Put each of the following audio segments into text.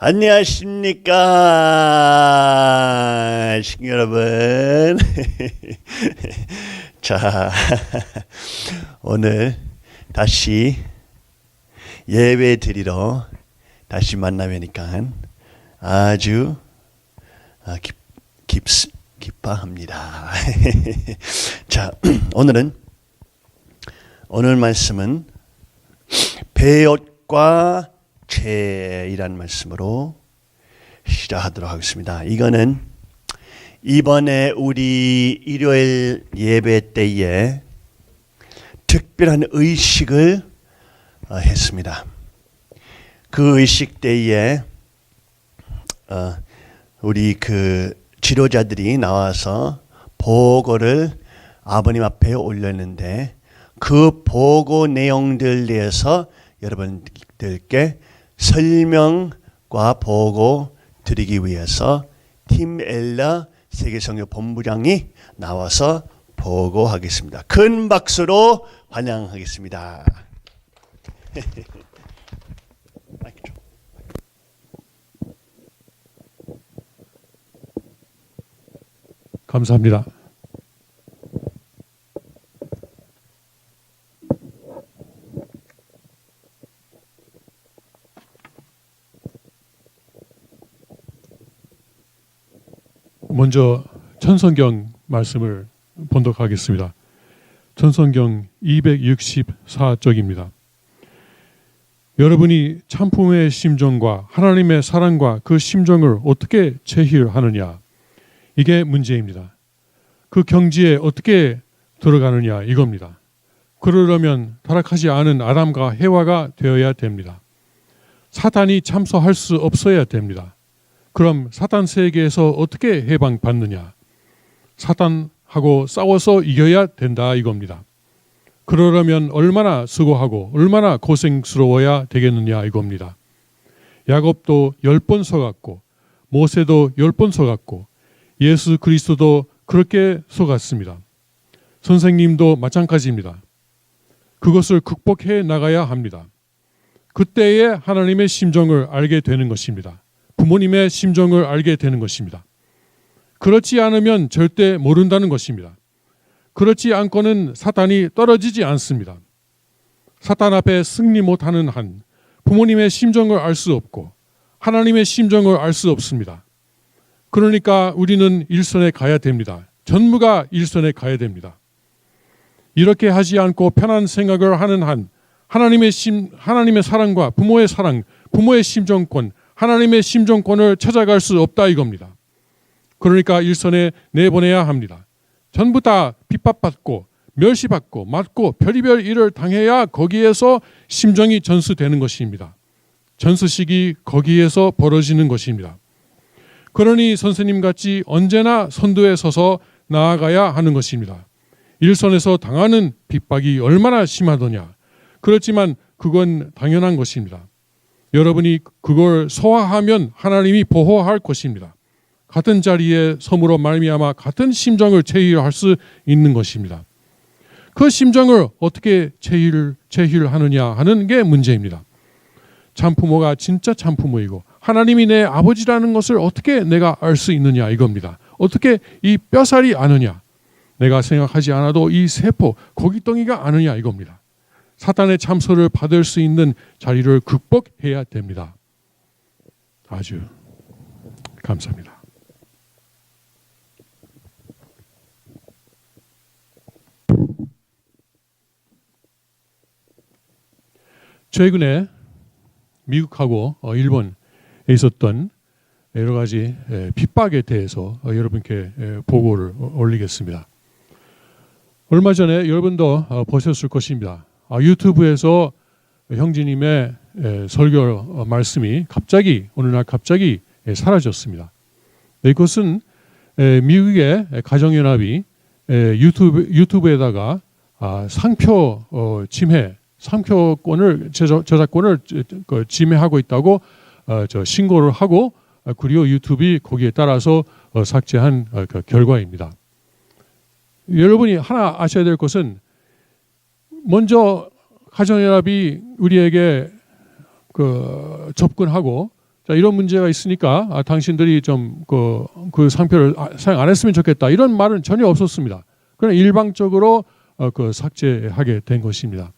안녕하십니까, 친구 여러분. 자, 오늘 다시 예배 드리러 다시 만나뵈니까 아주 기뻐합니다. 자, 오늘 말씀은 배옷과 죄이란 말씀으로 시작하도록 하겠습니다. 이거는 이번에 우리 일요일 예배 때에 특별한 의식을 했습니다. 그 의식 때에 우리 그 지도자들이 나와서 보고를 아버님 앞에 올렸는데 그 보고 내용들 대해서 여러분들께 설명과 보고 드리기 위해서 팀 엘라 세계성교 본부장이 나와서 보고하겠습니다. 큰 박수로 환영하겠습니다. 감사합니다. 먼저 천성경 말씀을 본독하겠습니다. 천성경 264쪽입니다. 여러분이 참품의 심정과 하나님의 사랑과 그 심정을 어떻게 체휼하느냐, 이게 문제입니다. 그 경지에 어떻게 들어가느냐, 이겁니다. 그러려면 타락하지 않은 아담과 해와가 되어야 됩니다. 사탄이 참소할 수 없어야 됩니다. 그럼 사탄 세계에서 어떻게 해방받느냐? 사탄하고 싸워서 이겨야 된다, 이겁니다. 그러려면 얼마나 수고하고 얼마나 고생스러워야 되겠느냐, 이겁니다. 야곱도 10번 속았고 모세도 10번 속았고 예수 그리스도도 그렇게 속았습니다. 선생님도 마찬가지입니다. 그것을 극복해 나가야 합니다. 그때에 하나님의 심정을 알게 되는 것입니다. 부모님의 심정을 알게 되는 것입니다. 그렇지 않으면 절대 모른다는 것입니다. 그렇지 않고는 사탄이 떨어지지 않습니다. 사탄 앞에 승리 못하는 한 부모님의 심정을 알 수 없고 하나님의 심정을 알 수 없습니다. 그러니까 우리는 일선에 가야 됩니다. 전무가 일선에 가야 됩니다. 이렇게 하지 않고 편한 생각을 하는 한 하나님의 사랑과 부모의 사랑, 부모의 심정권, 하나님의 심정권을 찾아갈 수 없다, 이겁니다. 그러니까 일선에 내보내야 합니다. 전부 다 핍박받고 멸시받고 맞고 별의별 일을 당해야 거기에서 심정이 전수되는 것입니다. 전수식이 거기에서 벌어지는 것입니다. 그러니 선생님같이 언제나 선두에 서서 나아가야 하는 것입니다. 일선에서 당하는 핍박이 얼마나 심하더냐. 그렇지만 그건 당연한 것입니다. 여러분이 그걸 소화하면 하나님이 보호할 것입니다. 같은 자리에 섬으로 말미암아 같은 심정을 체휼할 수 있는 것입니다. 그 심정을 어떻게 체휼하느냐 하는 게 문제입니다. 참부모가 진짜 참부모이고 하나님이 내 아버지라는 것을 어떻게 내가 알 수 있느냐, 이겁니다. 어떻게 이 뼈살이 아느냐, 내가 생각하지 않아도 이 세포 고깃덩이가 아느냐, 이겁니다. 사탄의 참소를 받을 수 있는 자리를 극복해야 됩니다. 아주 감사합니다. 최근에 미국하고 일본에 있었던 여러 가지 핍박에 대해서 여러분께 보고를 올리겠습니다. 얼마 전에 여러분도 보셨을 것입니다. 유튜브에서 형제님의 설교 말씀이 어느 날 갑자기 사라졌습니다. 이것은 미국의 가정연합이 유튜브에다가 상표 침해, 상표권을 저작권을 침해하고 있다고 신고를 하고 그리고 유튜브이 거기에 따라서 삭제한 그 결과입니다. 여러분이 하나 아셔야 될 것은 먼저 가정연합이 우리에게 접근하고 자, 이런 문제가 있으니까 당신들이 좀 그 상표를 사용 안 했으면 좋겠다. 이런 말은 전혀 없었습니다. 그냥 일방적으로 그 삭제하게 된 것입니다.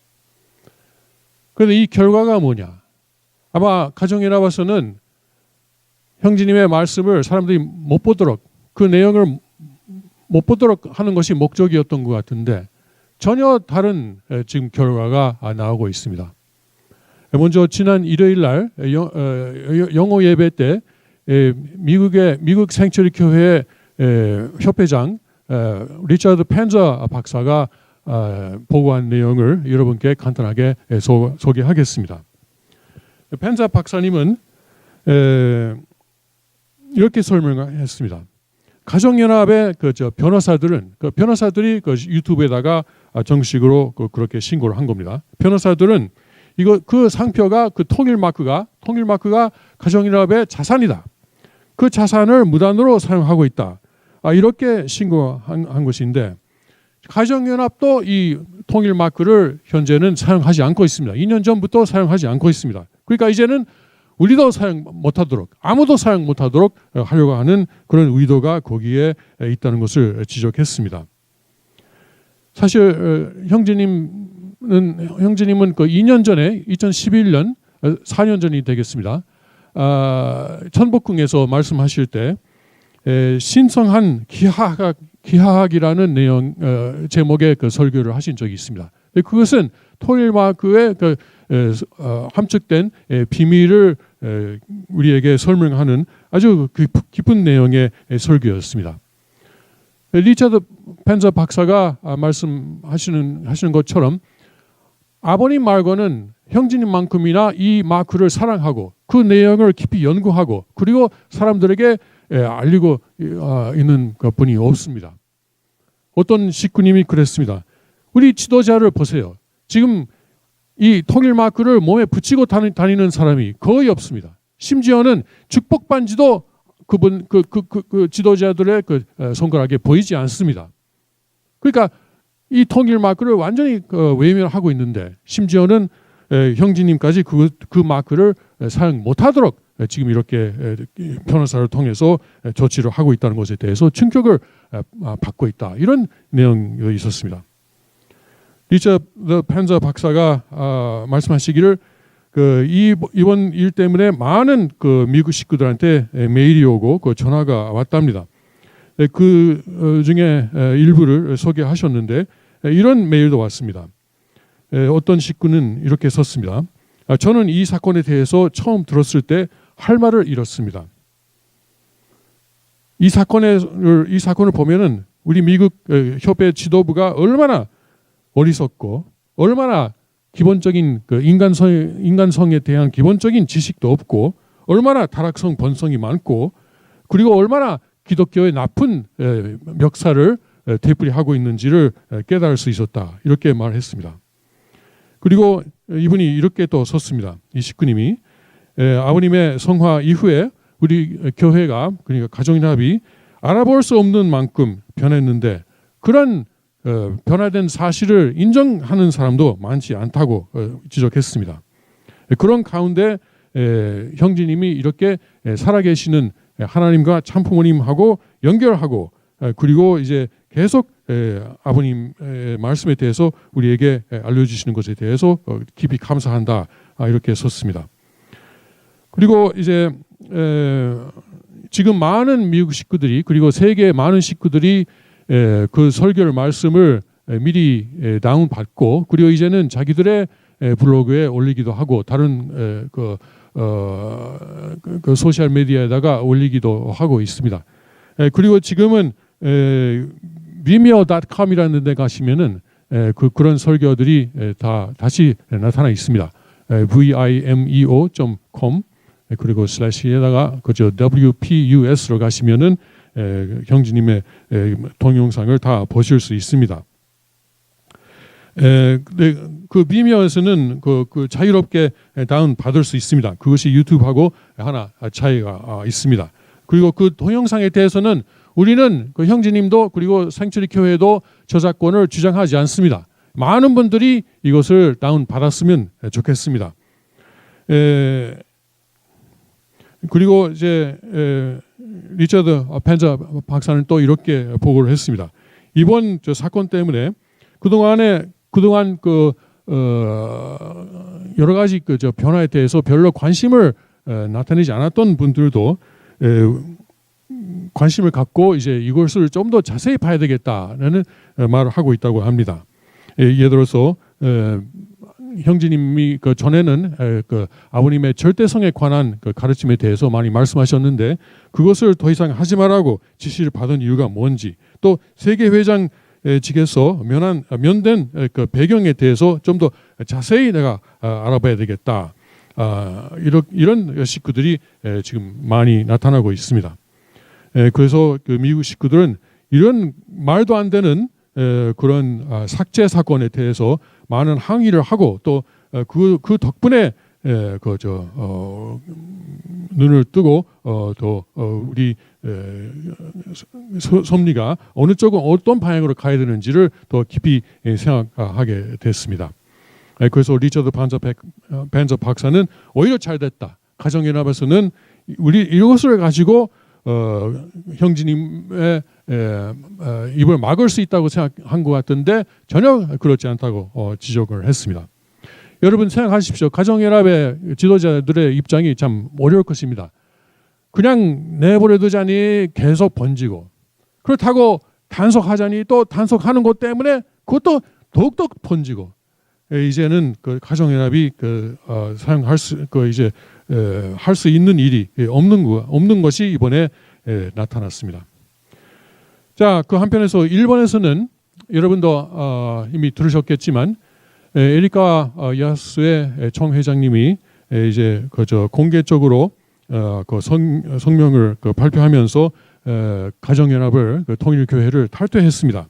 그런데 이 결과가 뭐냐? 아마 가정연합에서는 형제님의 말씀을 사람들이 못 보도록, 그 내용을 못 보도록 하는 것이 목적이었던 것 같은데 전혀 다른 지금 결과가 나오고 있습니다. 먼저 지난 일요일 날 영어 예배 때 미국 생츄리 교회 협회장 리처드 펜저 박사가 보고한 내용을 여러분께 간단하게 소개하겠습니다. 펜저 박사님은 이렇게 설명했습니다. 가정연합의 변호사들이 유튜브에다가 정식으로 그렇게 신고를 한 겁니다. 변호사들은 그 상표가 그 통일 마크가 가정연합의 자산이다. 그 자산을 무단으로 사용하고 있다. 이렇게 신고한 것인데 가정연합도 이 통일 마크를 현재는 사용하지 않고 있습니다. 2년 전부터 사용하지 않고 있습니다. 그러니까 이제는 우리도 사용 못하도록, 아무도 사용 못하도록 하려고 하는 그런 의도가 거기에 있다는 것을 지적했습니다. 사실 형제님은 그 2년 전에 2011년 4년 전이 되겠습니다. 천복궁에서 말씀하실 때 신성한 기하학이라는 내용 제목의 그 설교를 하신 적이 있습니다. 그것은 통일 마크의 함축된 비밀을 우리에게 설명하는 아주 깊은 내용의 설교였습니다. 리처드 펜저 박사가 말씀하시는 것처럼 아버님 말고는 형제님만큼이나 이 마크를 사랑하고 그 내용을 깊이 연구하고 그리고 사람들에게 알리고 있는 분이 없습니다. 어떤 식구님이 그랬습니다. 우리 지도자를 보세요. 지금 이 통일 마크를 몸에 붙이고 다니는 사람이 거의 없습니다. 심지어는 축복 반지도 그분 그 지도자들의 그 손가락에 보이지 않습니다. 그러니까 이 통일 마크를 완전히 외면하고 있는데 심지어는 형제님까지 그 마크를 사용 못하도록 지금 이렇게 변호사를 통해서 조치를 하고 있다는 것에 대해서 충격을 받고 있다. 이런 내용이 있었습니다. 리처드 펜저 박사가 말씀하시기를 이번 일 때문에 많은 미국 식구들한테 메일이 오고 전화가 왔답니다. 그 중에 일부를 소개하셨는데 이런 메일도 왔습니다. 어떤 식구는 이렇게 썼습니다. 저는 이 사건에 대해서 처음 들었을 때 할 말을 잃었습니다. 이 사건을 보면은 우리 미국 협회 지도부가 얼마나 어리석고 얼마나 기본적인 인간성에 대한 기본적인 지식도 없고 얼마나 타락성 본성이 많고 그리고 얼마나 기독교의 나쁜 멱살을 되풀이하고 있는지를 깨달을 수 있었다. 이렇게 말했습니다. 그리고 이분이 이렇게 또 썼습니다. 이 식구님이 아버님의 성화 이후에 우리 교회가 그러니까 가정연합이 알아볼 수 없는 만큼 변했는데 그런 변화된 사실을 인정하는 사람도 많지 않다고 지적했습니다. 그런 가운데 형제님이 이렇게 살아계시는 하나님과 참부모님하고 연결하고 그리고 이제 계속 아버님의 말씀에 대해서 우리에게 알려주시는 것에 대해서 깊이 감사한다 이렇게 썼습니다. 그리고 이제 지금 많은 미국 식구들이 그리고 세계 많은 식구들이 그 설교를 말씀을 미리 다운받고 그리고 이제는 자기들의 블로그에 올리기도 하고 다른 그 소셜 미디어에다가 올리기도 하고 있습니다. 그리고 지금은 vimeo.com이라는 데 가시면은 그런 설교들이 다시 나타나 있습니다. vimeo.com 그리고 슬래시에다가 그저 WPUS로 가시면은 형제님의 동영상을 다 보실 수 있습니다. 그 비미어에서는 그 자유롭게 다운 받을 수 있습니다. 그것이 유튜브하고 하나 차이가 있습니다. 그리고 그 동영상에 대해서는 우리는 그 형제님도 그리고 생츄리 교회도 저작권을 주장하지 않습니다. 많은 분들이 이것을 다운 받았으면 좋겠습니다. 그리고 이제 리처드 펜저 박사는 또 이렇게 보고를 했습니다. 이번 저 사건 때문에 그동안 그 여러 가지 그 저 변화에 대해서 별로 관심을 나타내지 않았던 분들도 관심을 갖고 이제 이것을 좀 더 자세히 봐야 되겠다라는 말을 하고 있다고 합니다. 예를 들어서 형제님이 그 전에는 그 아버님의 절대성에 관한 그 가르침에 대해서 많이 말씀하셨는데 그것을 더 이상 하지 말라고 지시를 받은 이유가 뭔지, 또 세계회장직에서 면된 그 배경에 대해서 좀 더 자세히 내가 알아봐야 되겠다. 이런 식구들이 지금 많이 나타나고 있습니다. 그래서 그 미국 식구들은 이런 말도 안 되는 그런 삭제 사건에 대해서 많은 항의를 하고 또 그 덕분에 눈을 뜨고 또 우리 섭리가 어느 쪽은 어떤 방향으로 가야 되는지를 더 깊이 생각하게 됐습니다. 그래서 리처드 벤저 박사는 오히려 잘 됐다. 가정연합에서는 우리 이것을 가지고 형제님의 입을 막을 수 있다고 생각한 것 같은데 전혀 그렇지 않다고 지적을 했습니다. 여러분 생각하십시오. 가정연합의 지도자들의 입장이 참 어려울 것입니다. 그냥 내버려 두자니 계속 번지고, 그렇다고 단속하자니 또 단속하는 것 때문에 그것도 더욱더 번지고, 이제는 그 가정연합이 사용할 수 할 수 있는 일이 없는 것이 이번에 나타났습니다. 자, 그 한편에서 일본에서는 여러분도 이미 들으셨겠지만 에리카 야스의 총 회장님이 이제 공개적으로 그 성명을 발표하면서 가정연합을 통일교회를 탈퇴했습니다.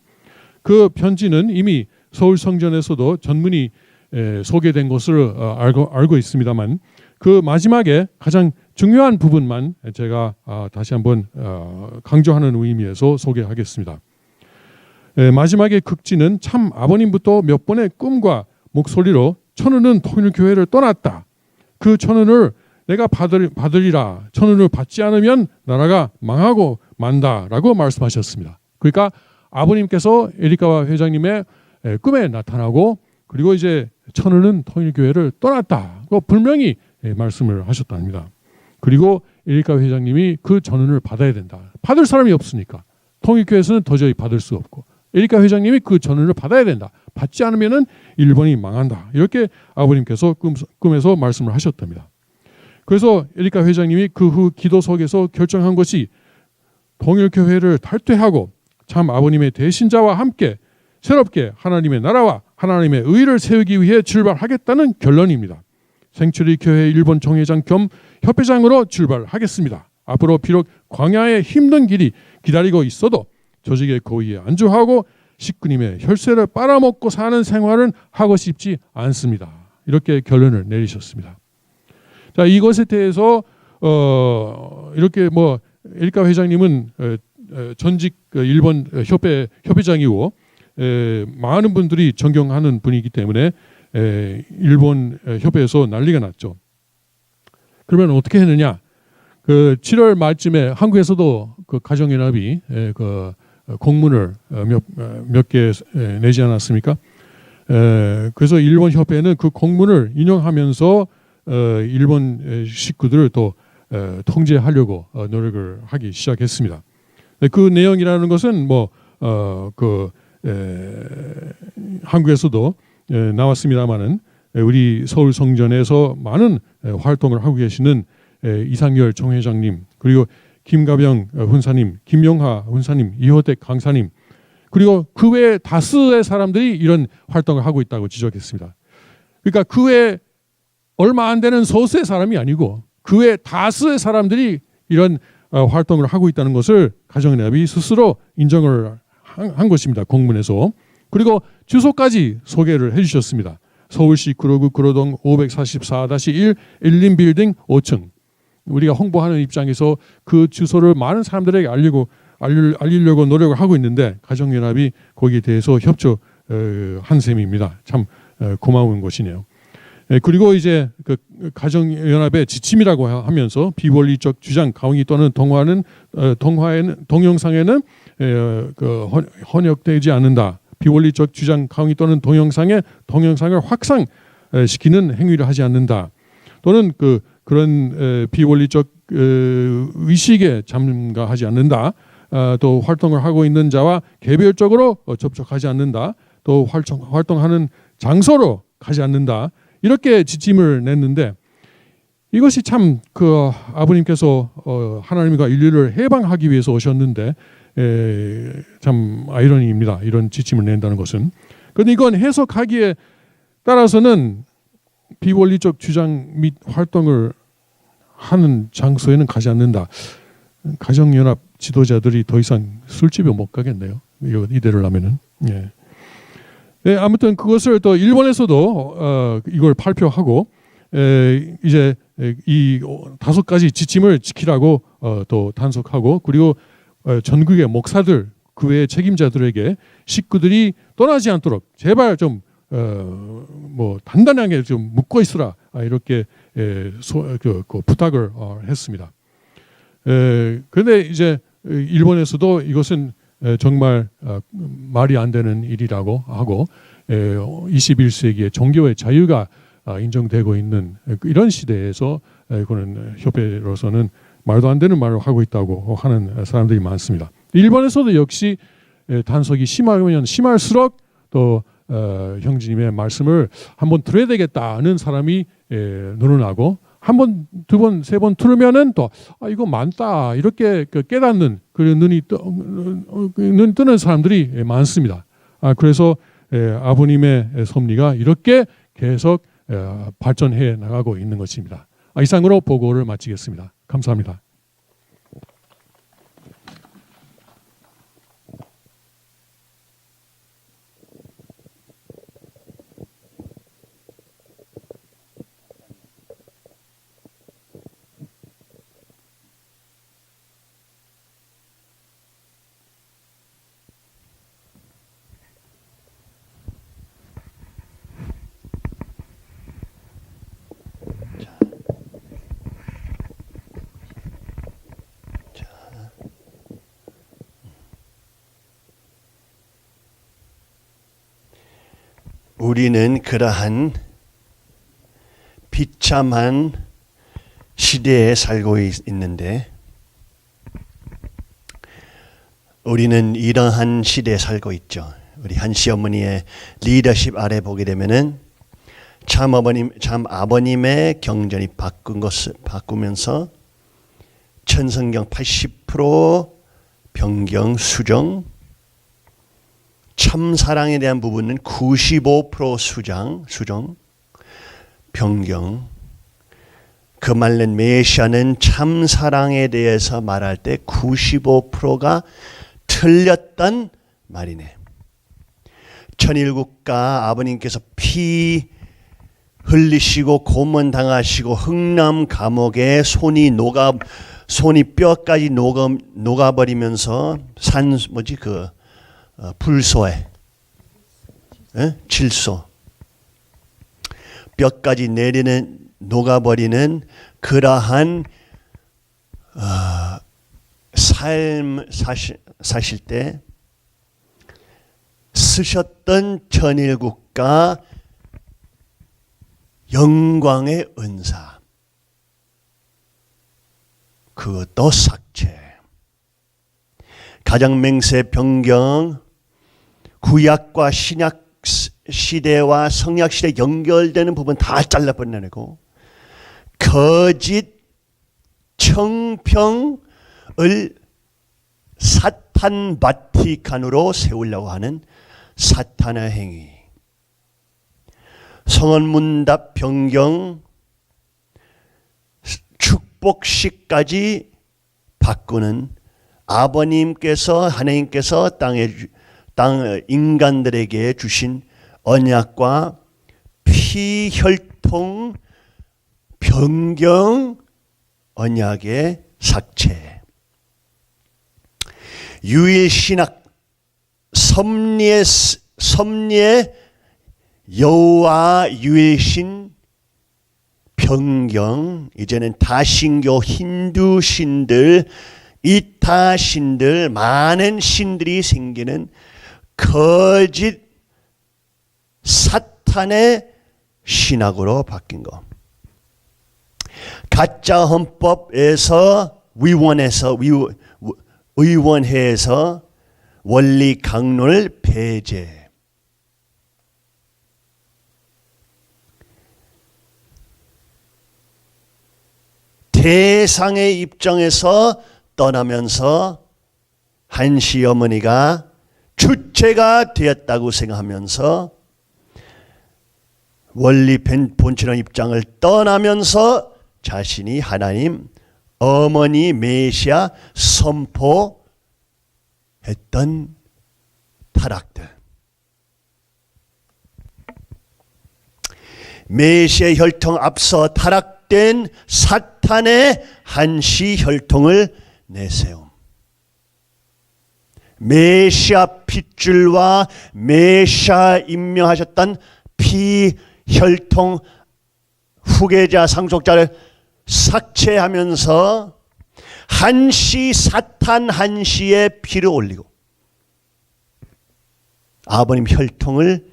그 편지는 이미 서울 성전에서도 전문이 소개된 것을 알고 있습니다만 그 마지막에 가장 중요한 부분만 제가 다시 한번 강조하는 의미에서 소개하겠습니다. 마지막에 극지는 참 아버님부터 몇 번의 꿈과 목소리로 천은은 통일교회를 떠났다. 그 천은을 내가 받으리라. 천은을 받지 않으면 나라가 망하고 만다라고 말씀하셨습니다. 그러니까 아버님께서 에리카 회장님의 꿈에 나타나고 그리고 이제 천은은 통일교회를 떠났다고 분명히 말씀을 하셨답니다. 그리고 에리카 회장님이 그 전언을 받아야 된다. 받을 사람이 없으니까 통일교회에서는 도저히 받을 수 없고 에리카 회장님이 그 전언을 받아야 된다. 받지 않으면은 일본이 망한다. 이렇게 아버님께서 꿈에서 말씀을 하셨답니다. 그래서 에리카 회장님이 그 후 기도 속에서 결정한 것이 통일교회를 탈퇴하고 참 아버님의 대신자와 함께 새롭게 하나님의 나라와 하나님의 의를 세우기 위해 출발하겠다는 결론입니다. 생츄리 교회 일본 총회장 겸 협회장으로 출발하겠습니다. 앞으로 비록 광야의 힘든 길이 기다리고 있어도 조직의 고위에 안주하고 식구님의 혈세를 빨아먹고 사는 생활은 하고 싶지 않습니다. 이렇게 결론을 내리셨습니다. 자, 이것에 대해서 이렇게 에리카 회장님은 전직 일본 협회장이고 많은 분들이 존경하는 분이기 때문에 일본 협회에서 난리가 났죠. 그러면 어떻게 했느냐? 그 7월 말쯤에 한국에서도 그 가정연합이 그 공문을 몇 개 내지 않았습니까? 그래서 일본 협회는 그 공문을 인용하면서 일본 식구들을 또 통제하려고 노력을 하기 시작했습니다. 그 내용이라는 것은 한국에서도 나왔습니다마는 우리 서울 성전에서 많은 활동을 하고 계시는 이상열 총회장님, 그리고 김가병 훈사님, 김용하 훈사님, 이호택 강사님, 그리고 그 외에 다수의 사람들이 이런 활동을 하고 있다고 지적했습니다. 그러니까 그 외에 얼마 안 되는 소수의 사람이 아니고 그 외에 다수의 사람들이 이런 활동을 하고 있다는 것을 가정연합이 스스로 인정을 한 것입니다. 공문에서. 그리고 주소까지 소개를 해주셨습니다. 서울시 구로구 구로동 544-1 일림빌딩 5층. 우리가 홍보하는 입장에서 그 주소를 많은 사람들에게 알리려고 노력을 하고 있는데 가정연합이 거기에 대해서 협조한 셈입니다. 참 고마운 것이네요. 그리고 이제 그 가정연합의 지침이라고 하면서 비원리적 주장 강의 또는 동영상에는 헌역되지 않는다. 비원리적 주장 강의 또는 동영상을 확산시키는 행위를 하지 않는다. 또는 그런 비원리적 의식에 참가하지 않는다. 또 활동을 하고 있는 자와 개별적으로 접촉하지 않는다. 또 활동하는 장소로 가지 않는다. 이렇게 지침을 냈는데 이것이 참 그 아버님께서 하나님과 인류를 해방하기 위해서 오셨는데 참 아이러니입니다. 이런 지침을 낸다는 것은. 그런데 이건 해석하기에 따라서는 비원리적 주장 및 활동을 하는 장소에는 가지 않는다. 가정연합 지도자들이 더 이상 술집에 못 가겠네요. 이대로 하면은. 예. 네, 아무튼 그것을 또 일본에서도 이걸 발표하고 이제 이 5가지 지침을 지키라고 또 단속하고 그리고 전국의 목사들 그 외의 책임자들에게 식구들이 떠나지 않도록 제발 좀 뭐 단단하게 좀 묶어 있으라 이렇게 부탁을 했습니다. 그런데 이제 일본에서도 이것은 정말 말이 안 되는 일이라고 하고 21세기의 종교의 자유가 인정되고 있는 이런 시대에서 그런 협회로서는 말도 안 되는 말을 하고 있다고 하는 사람들이 많습니다. 일본에서도 역시 단속이 심하면 심할수록 또 형제님의 말씀을 한번 들어야 되겠다는 사람이 늘어나고 한 번, 두 번, 세 번 들으면은 또 이거 많다 이렇게 깨닫는 그런 눈 뜨는 사람들이 많습니다. 그래서 아버님의 섭리가 이렇게 계속 발전해 나가고 있는 것입니다. 이상으로 보고를 마치겠습니다. 감사합니다. 우리는 그러한 비참한 시대에 살고 있는데 우리는 이러한 시대에 살고 있죠. 우리 한시 어머니의 리더십 아래 보게 되면은 참 아버님의 경전이 바꾸면서 천성경 80% 변경 수정, 참사랑에 대한 부분은 95% 수정, 변경. 그 말은 메시아는 참사랑에 대해서 말할 때 95%가 틀렸던 말이네. 천일국가 아버님께서 피 흘리시고 고문당하시고 흥남 감옥에 손이 뼈까지 녹아버리면서 불소에 질소 뼈까지 녹아버리는 그러한 삶 사실 때 쓰셨던 천일국가 영광의 은사 그것도 삭제. 가정맹세 변경 구약과 신약 시대와 성약 시대 연결되는 부분 다 잘라버리고 거짓 청평을 사탄 바티칸으로 세우려고 하는 사탄의 행위. 성언문답 변경 축복식까지 바꾸는 아버님께서 하나님께서 땅 인간들에게 주신 언약과 피혈통 변경 언약의 삭제. 유일신학 섭리의 여호와 유일신 성경, 이제는 다신교 힌두 신들, 이타 신들, 많은 신들이 생기는 거짓 사탄의 신학으로 바뀐 거. 가짜 헌법에서 의원회에서 원리 강론을 폐제. 대상의 입장에서 떠나면서 한시 어머니가 주체가 되었다고 생각하면서 원리 본질의 입장을 떠나면서 자신이 하나님 어머니 메시아 선포했던 타락들. 메시아 혈통 앞서 타락된 사탄의 한시 혈통을 내세움. 메시아 핏줄과 메시아 임명하셨던 피혈통 후계자 상속자를 삭제하면서 한시 사탄 한시의 피를 올리고 아버님 혈통을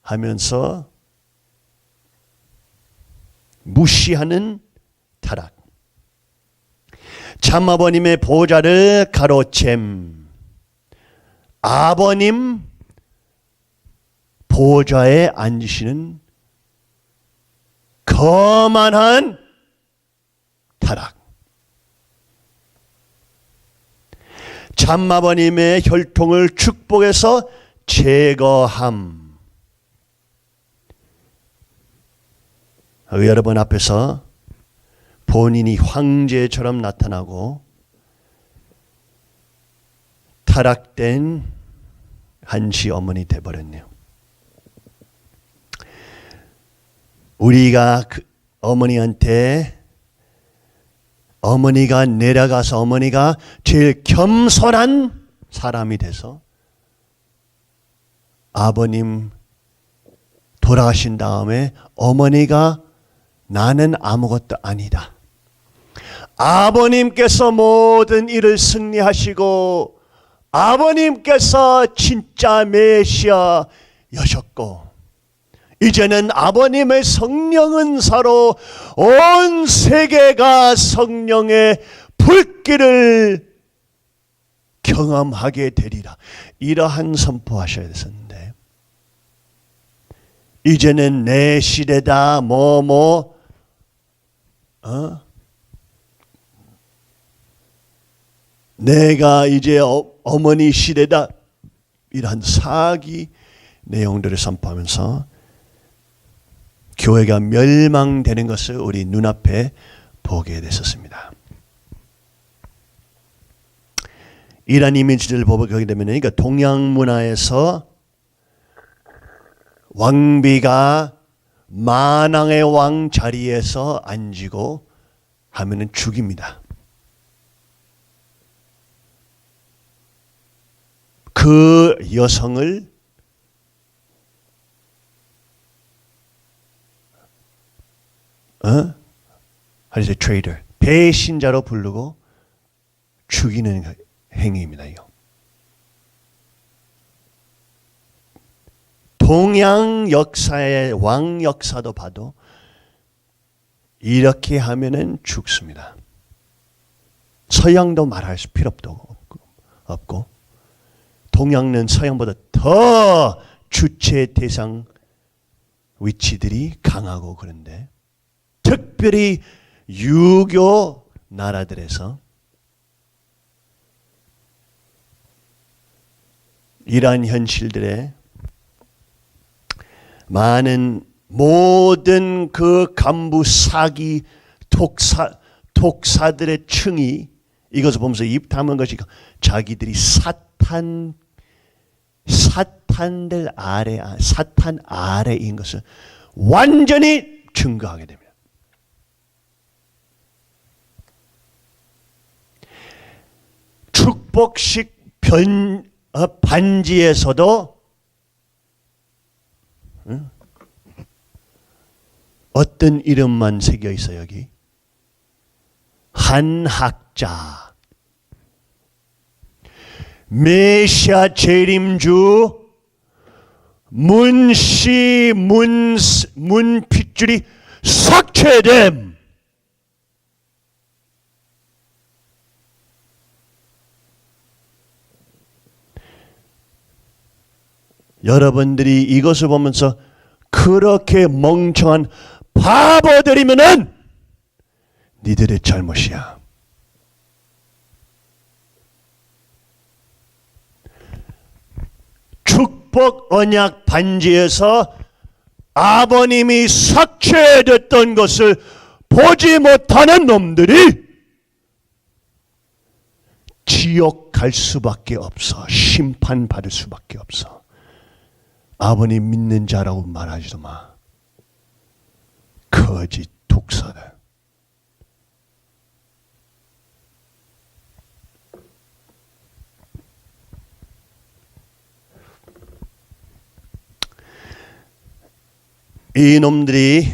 삭제하면서 무시하는 타락. 참아버님의 보좌를 가로챔. 아버님 보좌에 앉으시는 거만한 타락. 참아버님의 혈통을 축복해서 제거함. 여러분 앞에서 본인이 황제처럼 나타나고 타락된 한시 어머니 돼버렸네요. 우리가 그 어머니한테 어머니가 내려가서 어머니가 제일 겸손한 사람이 돼서 아버님 돌아가신 다음에 어머니가 나는 아무것도 아니다. 아버님께서 모든 일을 승리하시고 아버님께서 진짜 메시아여셨고 이제는 아버님의 성령 은사로 온 세계가 성령의 불길을 경험하게 되리라. 이러한 선포하셔야 됐었는데 이제는 내 시대다 내가 이제 어머니 시대다 이러한 사기 내용들을 선포하면서 교회가 멸망되는 것을 우리 눈앞에 보게 됐었습니다. 이러한 이미지를 보게 되면 그러니까 동양 문화에서 왕비가 만왕의 왕 자리에서 앉고 하면은 죽입니다. 그 여성을 하리세 트레이더 배신자로 부르고 죽이는 행위입니다. 이거. 동양 역사의 왕 역사도 봐도 이렇게 하면은 죽습니다. 서양도 말할 필요도 없고 동양은 서양보다 더 주체 대상 위치들이 강하고 그런데 특별히 유교 나라들에서 이러한 현실들에 많은 모든 그 간부 사기 독사들의 층이 이것을 보면서 입 다문 것이 자기들이 사탄들 아래 사탄 아래인 것을 완전히 증거하게 됩니다. 축복식 반지에서도 응? 어떤 이름만 새겨 있어 여기? 한학자, 메시아 재림주, 문씨 문핏줄이 삭제됨. 여러분들이 이것을 보면서 그렇게 멍청한 바보들이면은 니들의 잘못이야. 축복 언약 반지에서 아버님이 삭제됐던 것을 보지 못하는 놈들이 지옥 갈 수밖에 없어. 심판받을 수밖에 없어. 아버님 믿는 자라고 말하지도 마. 거짓 독사다. 이 놈들이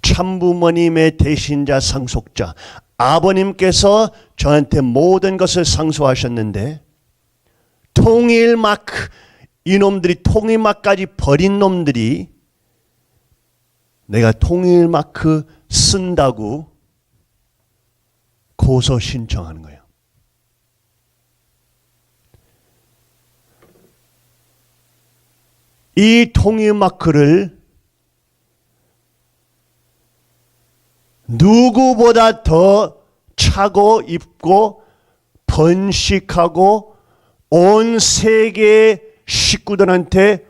참부모님의 대신자 상속자, 아버님께서 저한테 모든 것을 상속하셨는데 통일마크, 이놈들이 통일마크까지 버린 놈들이 내가 통일마크 쓴다고 고소 신청하는 거예요. 이 통일마크를 누구보다 더 차고 입고 번식하고 온 세계 식구들한테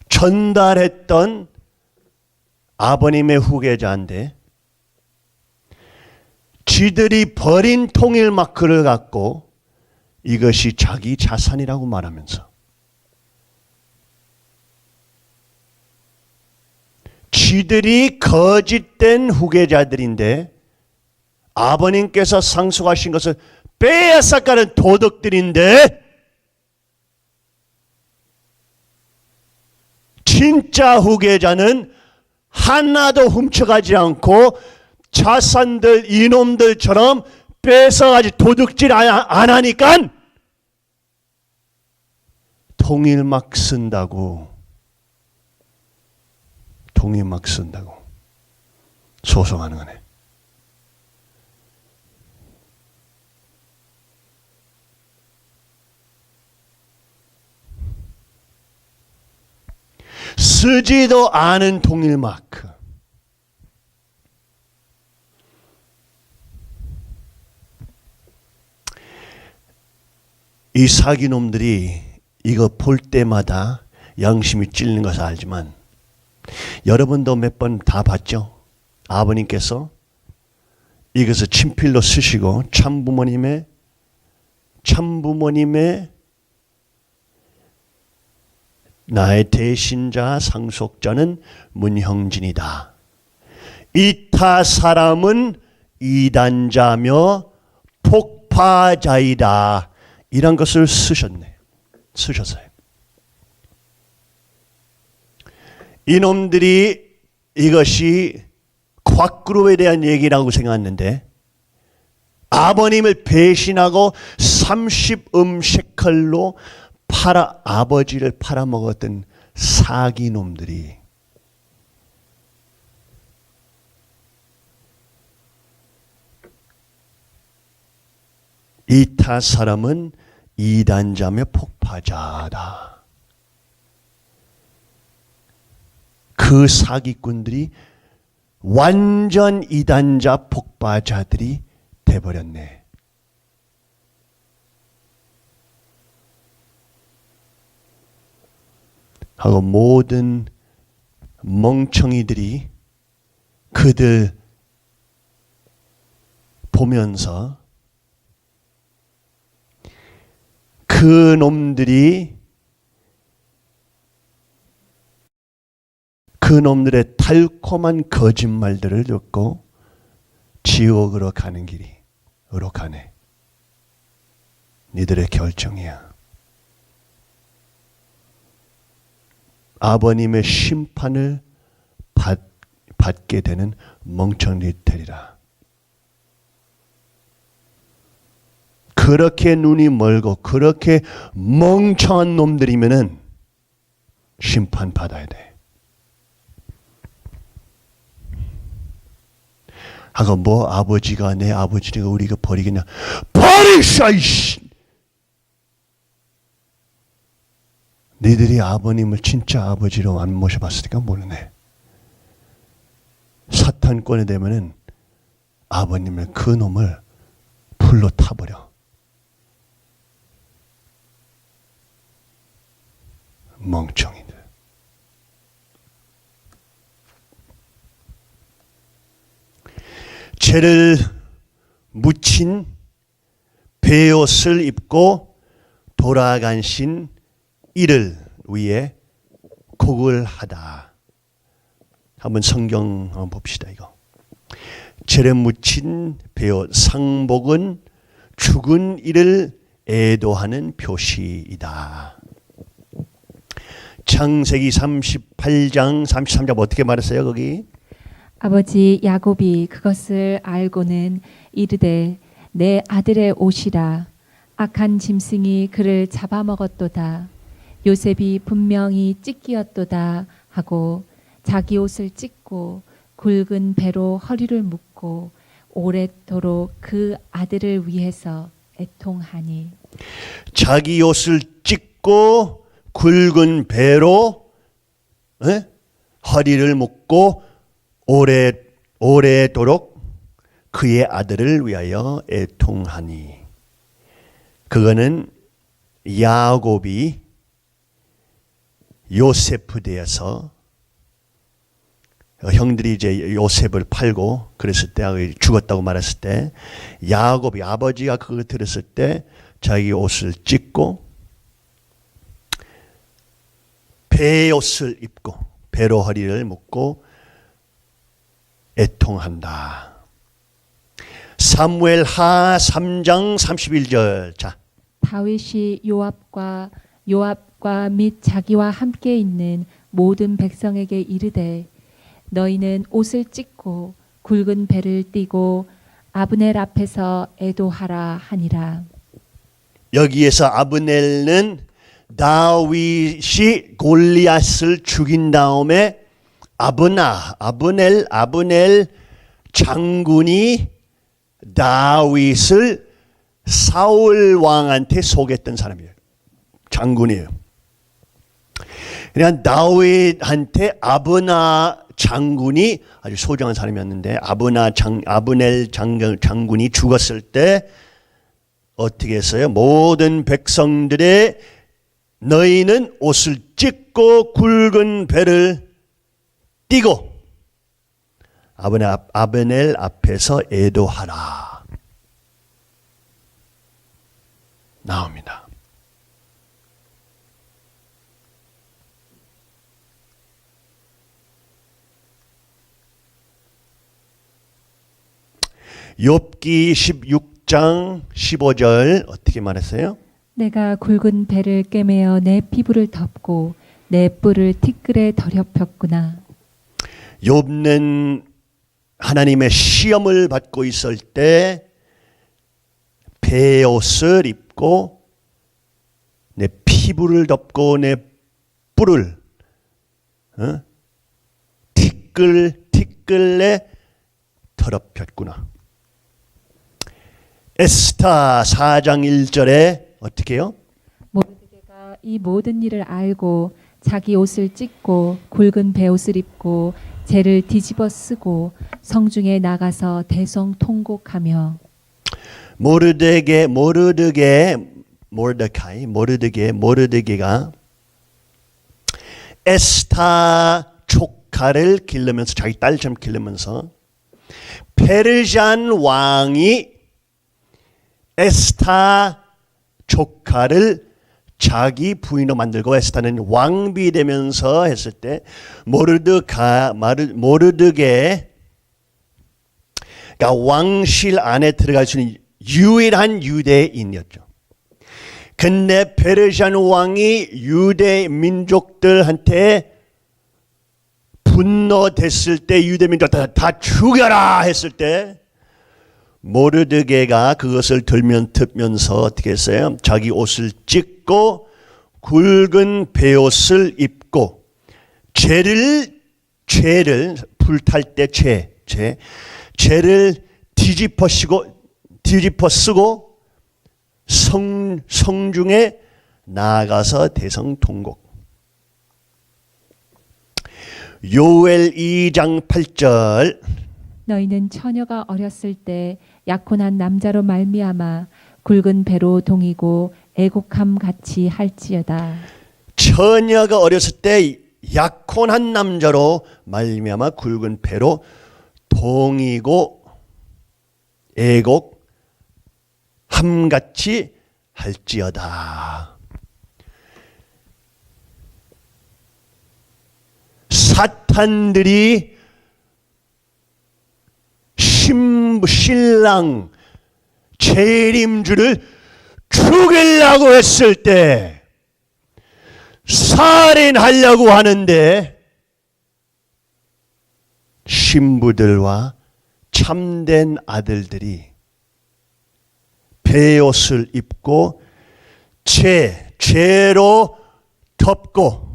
전달했던 아버님의 후계자인데 지들이 버린 통일마크를 갖고 이것이 자기 자산이라고 말하면서 지들이 거짓된 후계자들인데 아버님께서 상속하신 것을 빼앗아가는 도둑들인데 진짜 후계자는 하나도 훔쳐가지 않고 자산들 이놈들처럼 뺏어가지 도둑질 안 하니까 통일막 쓴다고 통일막 쓴다고 소송하는 거네. 쓰지도 않은 통일마크. 이 사기놈들이 이거 볼 때마다 양심이 찔리는 것을 알지만 여러분도 몇 번 다 봤죠? 아버님께서 이것을 친필로 쓰시고 참부모님의 나의 대신자 상속자는 문형진이다. 이타 사람은 이단자며 폭파자이다. 이런 것을 쓰셨어요. 이놈들이 이것이 곽그룹에 대한 얘기라고 생각했는데 아버님을 배신하고 30셰클로 아버지를 팔아먹었던 사기놈들이 이타 사람은 이단자며 폭파자다. 그 사기꾼들이 완전 이단자 폭파자들이 돼버렸네. 하고 모든 멍청이들이 그들 보면서 그 놈들이 그놈들의 달콤한 거짓말들을 듣고 지옥으로 가는 길이 가네. 니들의 결정이야. 아버님의 심판을 받게 되는 멍청이 되리라. 그렇게 눈이 멀고 그렇게 멍청한 놈들이면은 심판 받아야 돼. 하고 뭐 아버지가 내 아버지가 우리가 버리겠냐? 버리셔 이씨. 니들이 아버님을 진짜 아버지로 안 모셔봤으니까 모르네. 사탄권에 되면은 아버님을 그 놈을 풀로 타버려. 멍청이들. 죄를 묻힌 베옷을 입고 돌아가신 이를 위해 곡을 하다. 한번 성경 한번 봅시다. 이거 죄를 묻힌 베옷 상복은 죽은 이를 애도하는 표시이다. 창세기 38장 33절 어떻게 말했어요? 거기 아버지 야곱이 그것을 알고는 이르되 내 아들의 옷이라 악한 짐승이 그를 잡아먹었도다. 요셉이 분명히 찢기었도다 하고 자기 옷을 찢고 굵은 배로 허리를 묶고 오랫도록 그 아들을 위해서 애통하니. 자기 옷을 찢고 굵은 배로 허리를 묶고 오래도록 그의 아들을 위하여 애통하니. 그거는 야곱이 요세프 되어서 형들이 이제 요셉을 팔고 그랬을 때 죽었다고 말했을 때 야곱이 아버지가 그걸 들었을 때 자기 옷을 찢고 배옷을 입고 배로 허리를 묶고 애통한다. 사무엘하 3장 31절. 자. 다윗이 요압과 및 자기와 함께 있는 모든 백성에게 이르되 너희는 옷을 찢고 굵은 배를 띠고 아브넬 앞에서 애도하라 하니라. 여기에서 아브넬은 다윗이 골리앗을 죽인 다음에 아브넬 장군이 다윗을 사울 왕한테 속였던 사람이에요. 장군이에요. 그냥 다윗한테 아브나 장군이 아주 소중한 사람이었는데 아브넬 장군이 죽었을 때 어떻게 했어요? 모든 백성들의 너희는 옷을 찢고 굵은 배를 띠고 아브넬 앞에서 애도하라. 나옵니다. 욥기 16장 15절 어떻게 말했어요? 내가 굵은 배를 꿰매어 내 피부를 덮고 내 뿔을 티끌에 더럽혔구나. 욥는 하나님의 시험을 받고 있을 때 베옷을 입고 내 피부를 덮고 내 뿔을 티끌에 더럽혔구나. 에스타 4장 1절에 어떻게 해요? 모르드게가 이 모든 일을 알고 자기 옷을 찢고 굵은 베옷을 입고 재를 뒤집어 쓰고 성중에 나가서 대성통곡하며. 모르드게가 에스타 조카를 기르면서 자기 딸처럼 기르면서 페르시안 왕이 에스타 조카를 자기 부인으로 만들고 에스타는 왕비 되면서 했을 때 모르드게가 왕실 안에 들어갈 수 있는 유일한 유대인이었죠. 근데 페르시안 왕이 유대 민족들한테 분노됐을 때 유대 민족들 다 죽여라 했을 때 모르드게가 그것을 들면서 어떻게 했어요? 자기 옷을 찢고 굵은 베옷을 입고 죄를 불탈 때 죄를 뒤집어 쓰고 성중에 나아가서 대성통곡. 요엘 2장 8절 너희는 처녀가 어렸을 때 약혼한 남자로 말미암아 굵은 배로 동이고 애곡함 같이 할지어다. 처녀가 어렸을 때 약혼한 남자로 말미암아 굵은 배로 동이고 애곡 함같이 할지어다. 사탄들이 신랑 재림주를 죽이려고 했을 때 살인하려고 하는데 신부들과 참된 아들들이 베옷을 입고 죄로 덮고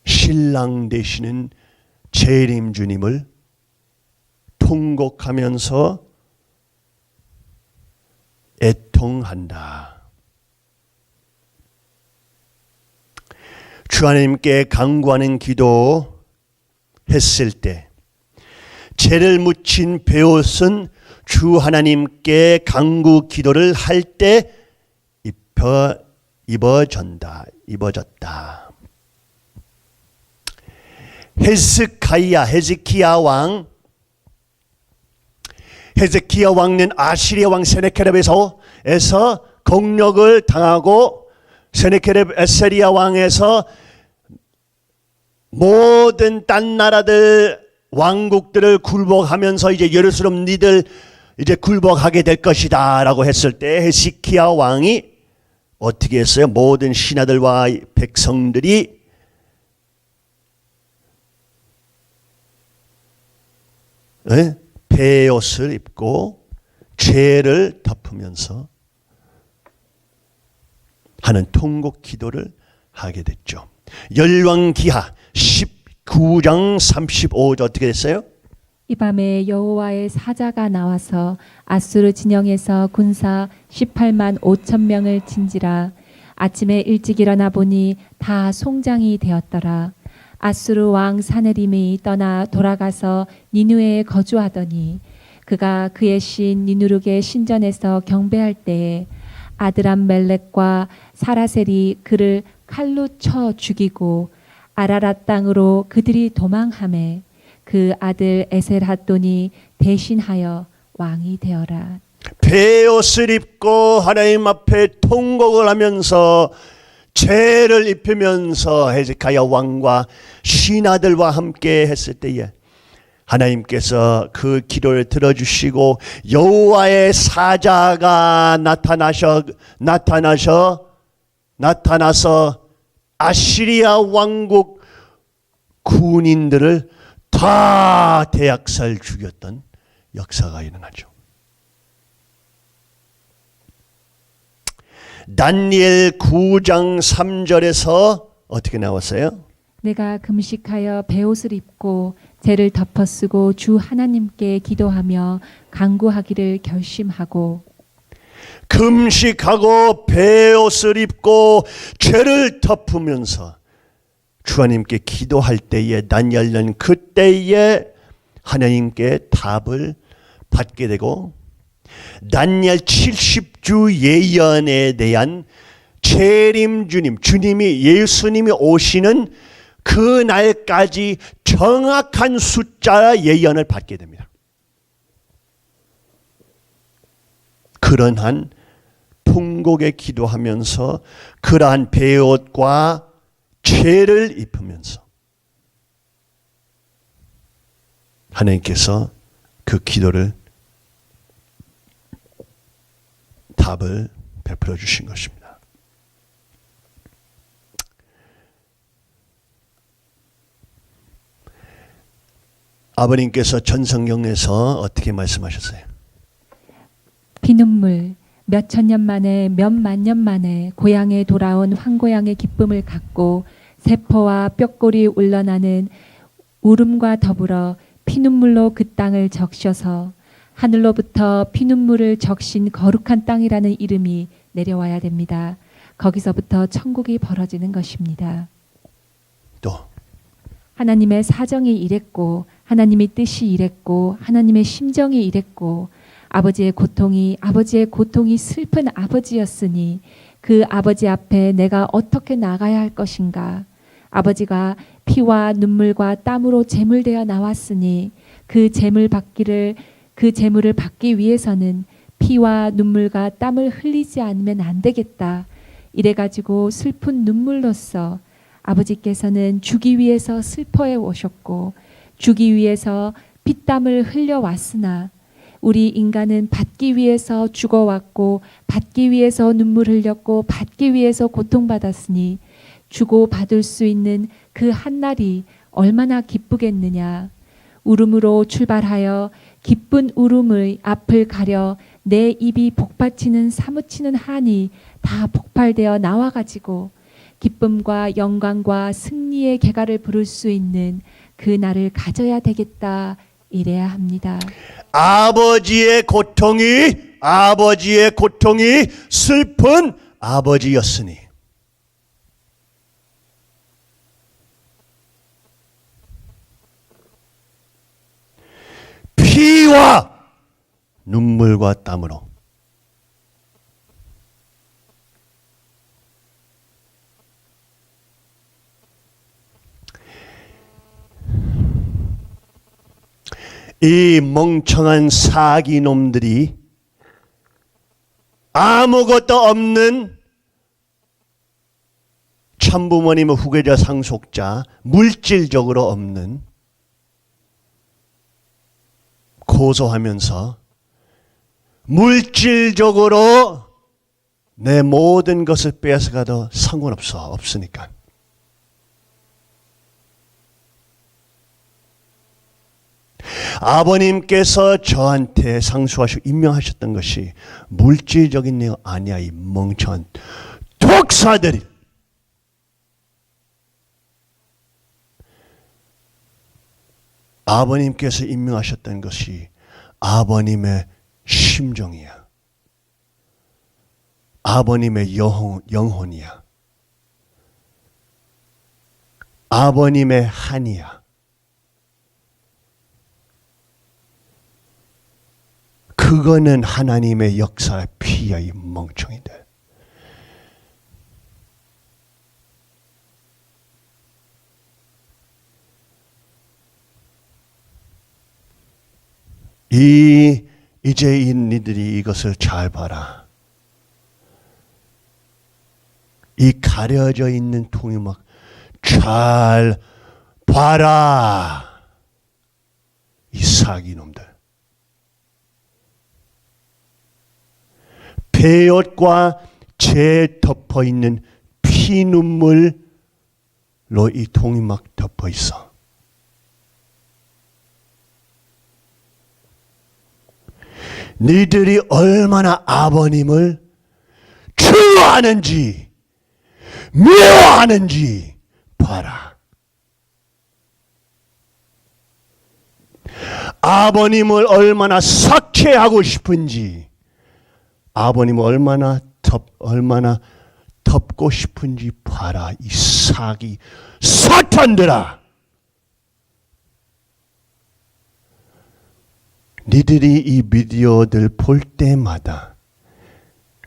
신랑 되시는 재림 주님을 통곡하면서 애통한다. 주 하나님께 간구하는 기도 했을 때 죄를 묻힌 베옷은 주 하나님께 간구 기도를 할 때 입어졌다. 헤즈키야 왕은 아시리아 왕 세네케렙에서 공격을 당하고 세네케렙 에세리아 왕에서 모든 딴 나라들 왕국들을 굴복하면서 이제 예루살렘 니들 이제 굴복하게 될 것이다라고 했을 때 헤즈키야 왕이 어떻게 했어요? 모든 신하들과 백성들이 베옷을 입고 죄를 덮으면서 하는 통곡 기도를 하게 됐죠. 열왕기하 19장 35절 어떻게 됐어요? 이 밤에 여호와의 사자가 나와서 아수르 진영에서 군사 18만 5천 명을 친지라. 아침에 일찍 일어나 보니 다 송장이 되었더라. 아수르 왕 사네림이 떠나 돌아가서 니누에에 거주하더니 그가 그의 신 니누룩의 신전에서 경배할 때에 아드람 멜렉과 사라셀이 그를 칼로 쳐 죽이고 아라랏 땅으로 그들이 도망하매 그 아들 에셀핫돈이 대신하여 왕이 되어라. 베옷을 입고 하나님 앞에 통곡을 하면서 죄를 입히면서 헤zekiah 왕과 신하들과 함께 했을 때에 하나님께서 그 기도를 들어주시고 여호와의 사자가 나타나서 아시리아 왕국 군인들을 다 대학살 죽였던 역사가 일어나죠. 다니엘 9장 3절에서 어떻게 나왔어요? 내가 금식하여 베옷을 입고 죄를 덮어쓰고 주 하나님께 기도하며 간구하기를 결심하고 금식하고 베옷을 입고 죄를 덮으면서 주하나님께 기도할 때에 다니엘은 그때에 하나님께 답을 받게 되고 다니엘 70주 예언에 대한 재림 주님이 예수님이 오시는 그 날까지 정확한 숫자 예언을 받게 됩니다. 그러한 통곡에 기도하면서 그러한 베옷과 죄를 입으면서 하나님께서 그 기도를 답을 베풀어 주신 것입니다. 아버님께서 전성경에서 어떻게 말씀하셨어요? 피눈물 몇 천년 만에 몇 만년 만에 고향에 돌아온 황고향의 기쁨을 갖고 세포와 뼈골이 울러나는 울음과 더불어 피눈물로 그 땅을 적셔서 하늘로부터 피눈물을 적신 거룩한 땅이라는 이름이 내려와야 됩니다. 거기서부터 천국이 벌어지는 것입니다. 또 하나님의 사정이 이랬고 하나님의 뜻이 이랬고 하나님의 심정이 이랬고 아버지의 고통이 슬픈 아버지였으니 그 아버지 앞에 내가 어떻게 나가야 할 것인가. 아버지가 피와 눈물과 땀으로 제물되어 나왔으니 그 제물을 받기 위해서는 피와 눈물과 땀을 흘리지 않으면 안 되겠다. 이래가지고 슬픈 눈물로써 아버지께서는 주기 위해서 슬퍼해 오셨고 주기 위해서 피땀을 흘려왔으나 우리 인간은 받기 위해서 죽어왔고 받기 위해서 눈물 흘렸고 받기 위해서 고통받았으니 주고 받을 수 있는 그 한날이 얼마나 기쁘겠느냐. 울음으로 출발하여 기쁜 울음의 앞을 가려 내 입이 복받치는 사무치는 한이 다 폭발되어 나와가지고 기쁨과 영광과 승리의 개가를 부를 수 있는 그 날을 가져야 되겠다. 이래야 합니다. 아버지의 고통이 슬픈 아버지였으니 피와 눈물과 땀으로 이 멍청한 사기놈들이 아무것도 없는 참부모님의 후계자 상속자, 물질적으로 없는, 고소하면서 물질적으로 내 모든 것을 빼앗아가도 없으니까. 아버님께서 저한테 상수하시고 임명하셨던 것이 물질적인 내용 아니야. 이 멍청한 독사들이. 아버님께서 임명하셨던 것이 아버님의 심정이야. 아버님의 영혼이야. 아버님의 한이야. 그거는 하나님의 역사의 피야. 이 멍청이들. 이제 니들이 이것을 잘 봐라. 이 가려져 있는 통이 막 잘 봐라. 이 사기놈들. 배옷과 재 덮어 있는 피눈물로 이 통이 막 덮어 있어. 니들이 얼마나 아버님을 추워하는지 미워하는지 봐라. 아버님을 얼마나 삭제하고 싶은지, 아버님을 얼마나 덮고 싶은지 봐라. 이 사기 사탄들아. 니들이 이 비디오들 볼 때마다,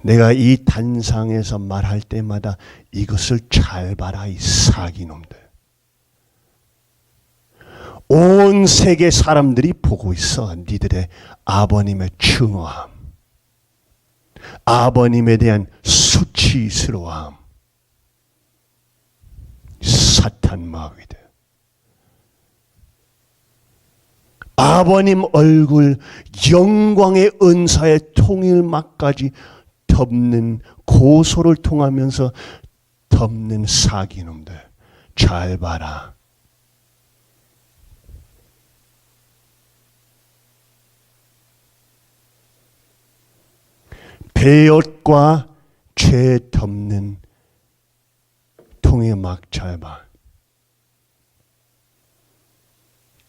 내가 이 단상에서 말할 때마다 이것을 잘 봐라. 이 사기놈들. 온 세계 사람들이 보고 있어. 니들의 아버님의 증오함, 아버님에 대한 수치스러움, 사탄 마귀들. 아버님 얼굴 영광의 은사의 통일막까지 덮는 고소를 통하면서 덮는 사기놈들 잘 봐라. 배옷과 죄 덮는 통의 막 잘 봐.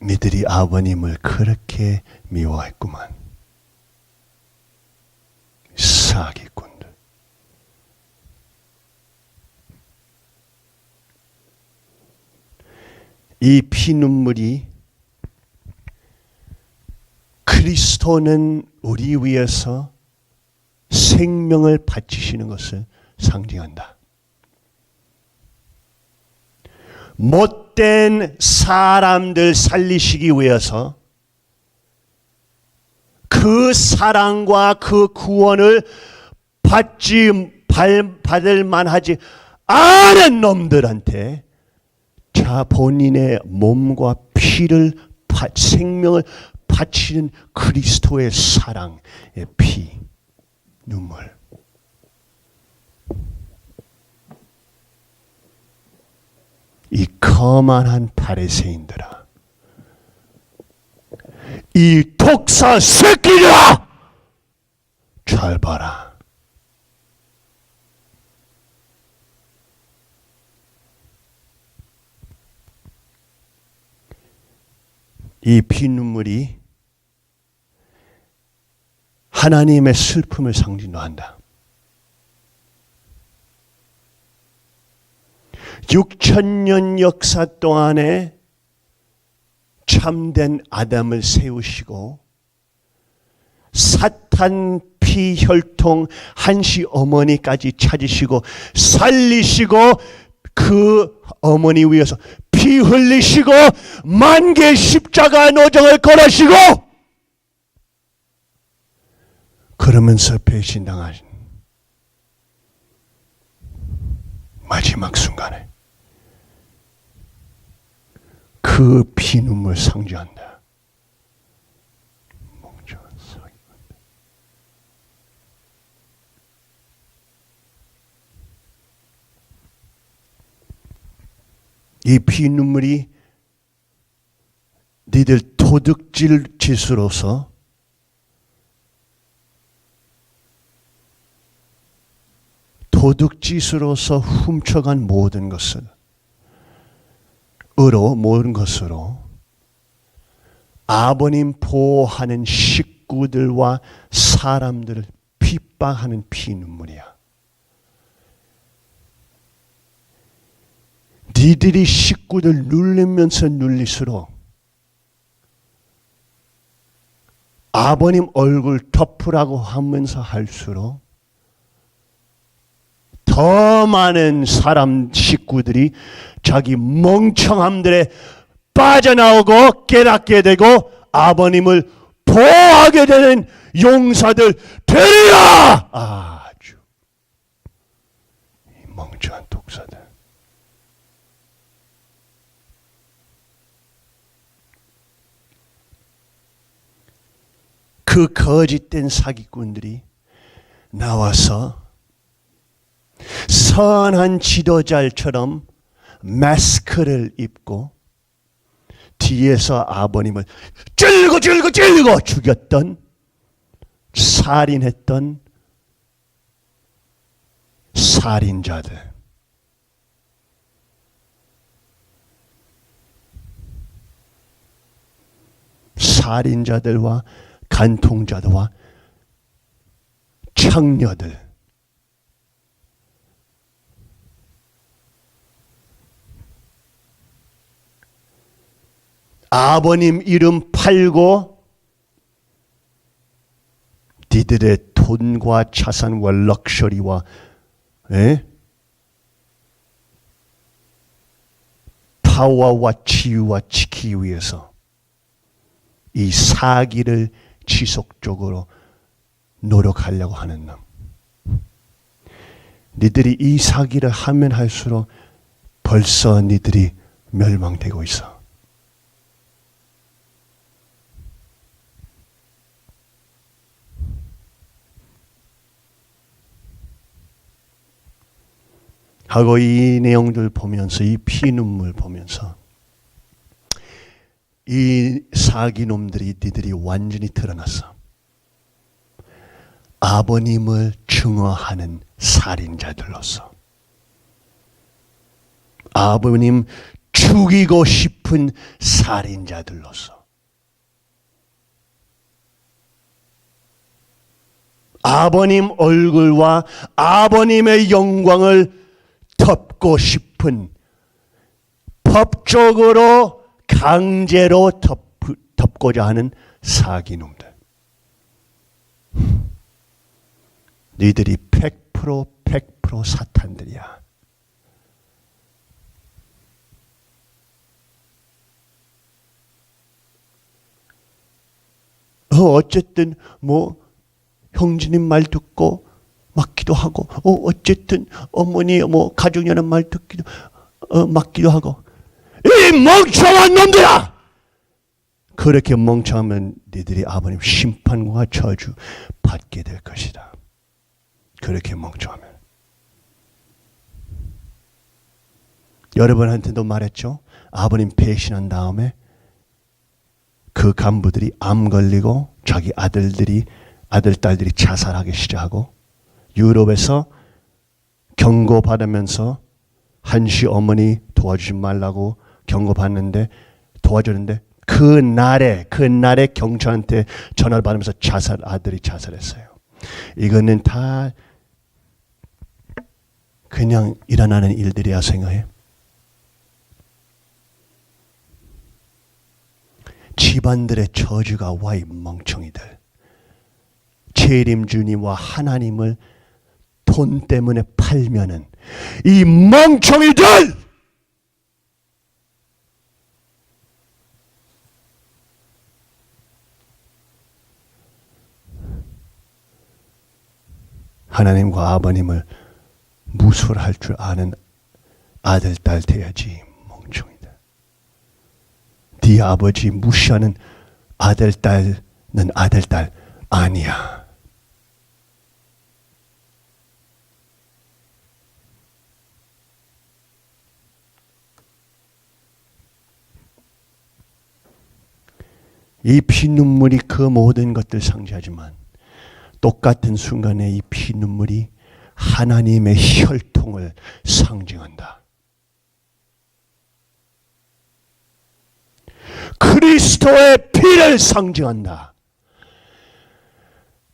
니들이 아버님을 그렇게 미워했구만. 사기꾼들. 이 피눈물이 그리스도는 우리 위해서 생명을 바치시는 것을 상징한다. 못된 사람들 살리시기 위해서 그 사랑과 그 구원을 받을 만하지 않은 놈들한테 자 본인의 몸과 피를 생명을 바치는 그리스도의 사랑의 피, 눈물. 이 거만한 바리새인들아, 이 독사 새끼들아, 잘 봐라. 이 피눈물이 하나님의 슬픔을 상징한다. 6,000년 역사 동안에 참된 아담을 세우시고 사탄 피 혈통 한시 어머니까지 찾으시고 살리시고 그 어머니 위해서 피 흘리시고 만개 십자가 노정을 걸으시고 그러면서 배신당하신 마지막 순간에 그 피눈물 상징한다. 멍청한 사기꾼. 이 피눈물이 니들 도둑질 짓으로서 훔쳐간 모든 것을 모든 것으로 아버님 보호하는 식구들과 사람들을 핍박하는 피눈물이야. 니들이 식구들 눌리면서 눌릴수록 아버님 얼굴 덮으라고 하면서 할수록 더 많은 식구들이 자기 멍청함들에 빠져나오고 깨닫게 되고 아버님을 보호하게 되는 용사들 되리라. 아주 이 멍청한 독사들. 그 거짓된 사기꾼들이 나와서 선한 지도자처럼 마스크를 입고 뒤에서 아버님을 찔고 죽였던 살인했던 살인자들. 살인자들과 간통자들과 창녀들. 아버님 이름 팔고 니들의 돈과 자산과 럭셔리와 파워와 치유와 지키기 위해서 이 사기를 지속적으로 노력하려고 하는 놈. 니들이 이 사기를 하면 할수록 벌써 니들이 멸망되고 있어. 하고 이 내용들 보면서 이 피눈물 보면서 이 사기놈들이 니들이 완전히 드러났어. 아버님을 증오하는 살인자들로서 아버님 죽이고 싶은 살인자들로서 아버님 얼굴과 아버님의 영광을 덮고 싶은 법적으로 강제로 덮고자 하는 사기놈들. 너희들이 100% 사탄들이야. 어쨌든 뭐 형제님 말 듣고 맞기도 하고, 어쨌든 어머니 뭐 가족연합 말 듣기도 맞기도 하고. 이 멍청한 놈들아! 그렇게 멍청하면 너희들이 아버님 심판과 저주 받게 될 것이다. 그렇게 멍청하면. 여러분한테도 말했죠. 아버님 배신한 다음에 그 간부들이 암 걸리고 자기 아들 딸들이 자살하기 시작하고 유럽에서 경고받으면서 한시 어머니 도와주지 말라고 경고받는데 도와주는데 그 날에 경찰한테 전화를 받으면서 아들이 자살했어요. 이거는 다 그냥 일어나는 일들이야 생각해. 집안들의 저주가 와 이 멍청이들. 재림 주님과 하나님을 돈 때문에 팔면은 이 멍청이들! 하나님과 아버님을 무술할 줄 아는 아들, 딸 돼야지. 멍청이들. 네 아버지 무시하는 아들, 딸은 아들, 딸 아니야. 이 피눈물이 그 모든 것들 상징하지만 똑같은 순간에 이 피눈물이 하나님의 혈통을 상징한다. 그리스도의 피를 상징한다.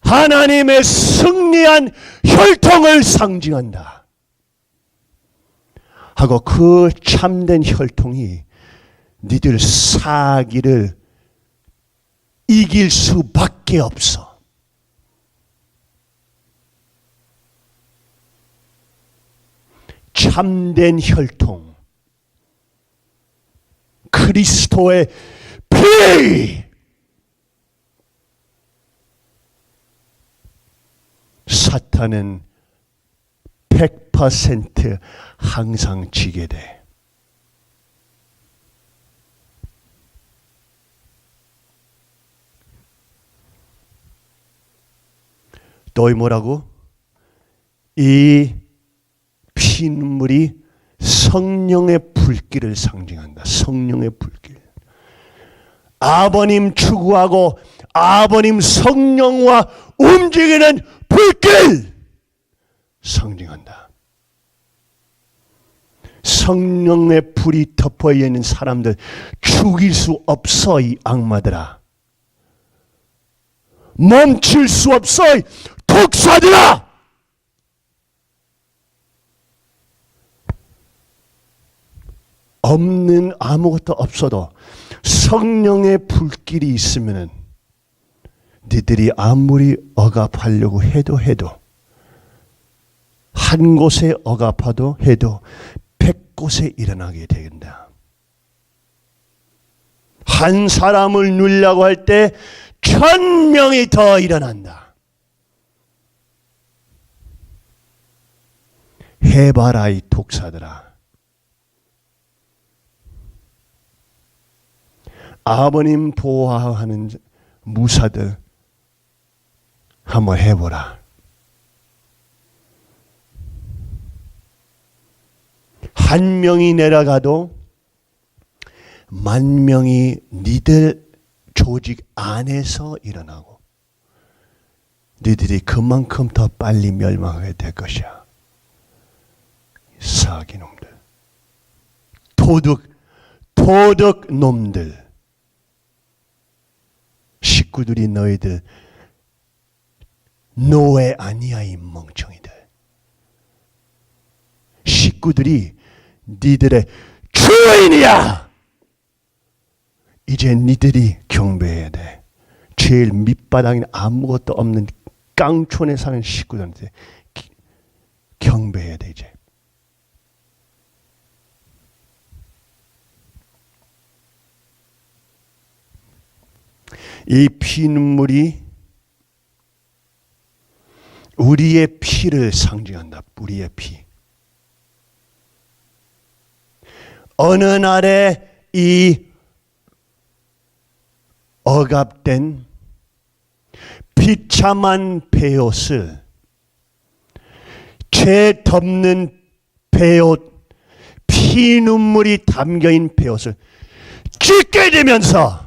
하나님의 승리한 혈통을 상징한다. 하고 그 참된 혈통이 니들 사기를 이길 수밖에 없어. 참된 혈통, 그리스도의 피! 사탄은 100% 항상 지게 돼. 또 뭐라고? 이 피눈물이 성령의 불길을 상징한다. 성령의 불길. 아버님 추구하고 아버님 성령과 움직이는 불길 상징한다. 성령의 불이 덮어 있는 사람들 죽일 수 없어. 이 악마들아. 멈출 수 없어. 이 독사들아. 없는 아무것도 없어도 성령의 불길이 있으면은 니들이 아무리 억압하려고 해도 한 곳에 억압하도 해도 100곳에 일어나게 된다. 한 사람을 누리려고 할 때 1000명이 더 일어난다. 해봐라 이 독사들아. 아버님 보호하는 무사들 한번 해보라. 한 명이 내려가도 만 명이 니들 조직 안에서 일어나고 니들이 그만큼 더 빨리 멸망하게 될 것이야. 사기 놈들, 도둑 놈들, 식구들이 너희들 노예 아니야 이 멍청이들. 식구들이 니들의 주인이야. 이제 니들이 경배해야 돼. 제일 밑바닥에 아무것도 없는 깡촌에 사는 식구들한테 경배해야 돼 이제. 이 피눈물이 우리의 피를 상징한다. 우리의 피. 어느 날에 이 억압된 비참한 베옷을, 죄 덮는 베옷, 피눈물이 담겨있는 베옷을 찢게 되면서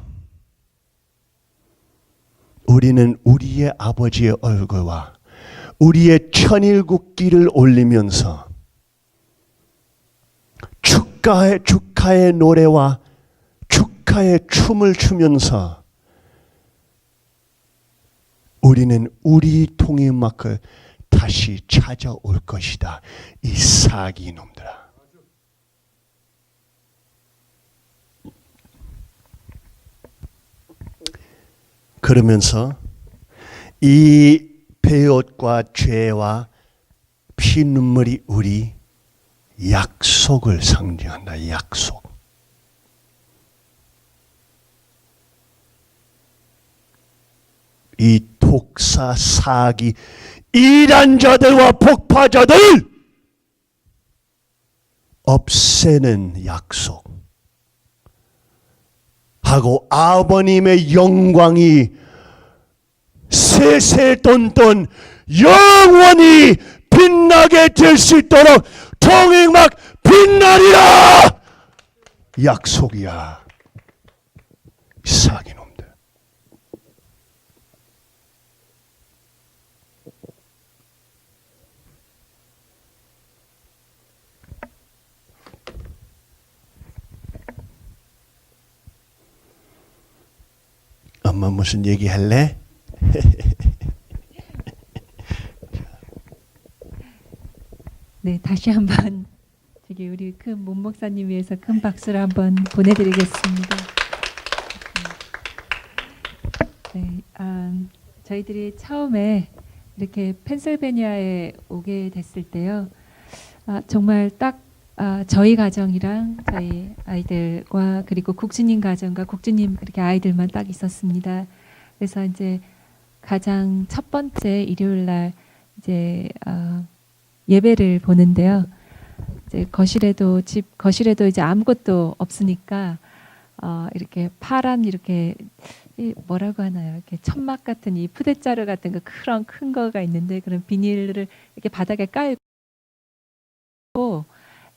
우리는 우리의 아버지의 얼굴과 우리의 천일국기를 올리면서 축하의 노래와 축하의 춤을 추면서 우리는 우리 통일막을 다시 찾아올 것이다. 이 사기 놈들아. 그러면서 이 베옷과 죄와 피눈물이 우리 약속을 상징한다. 약속. 이 독사, 사기, 이단자들과 폭파자들 없애는 약속 하고 아버님의 영광이 세세돈돈 영원히 빛나게 될 수 있도록 통일막 빛나리라. 약속이야. 사기 놈들. 엄마 무슨 얘기 할래? 네, 다시 한번 저기 우리 큰 문 목사님 위해서 큰 박수를 한번 보내드리겠습니다. 네, 저희들이 처음에 이렇게 펜실베니아에 오게 됐을 때요, 정말 딱 저희 가정이랑 저희 아이들과 그리고 국주님 가정과 국주님 이렇게 아이들만 딱 있었습니다. 그래서 이제 가장 첫 번째 일요일 날 이제 예배를 보는데요. 이제 거실에도 집 거실에도 이제 아무것도 없으니까 이렇게 파란 이렇게 뭐라고 하나요? 이렇게 천막 같은 이 푸대자루 같은 거 그런 큰 거가 있는데 그런 비닐을 이렇게 바닥에 깔고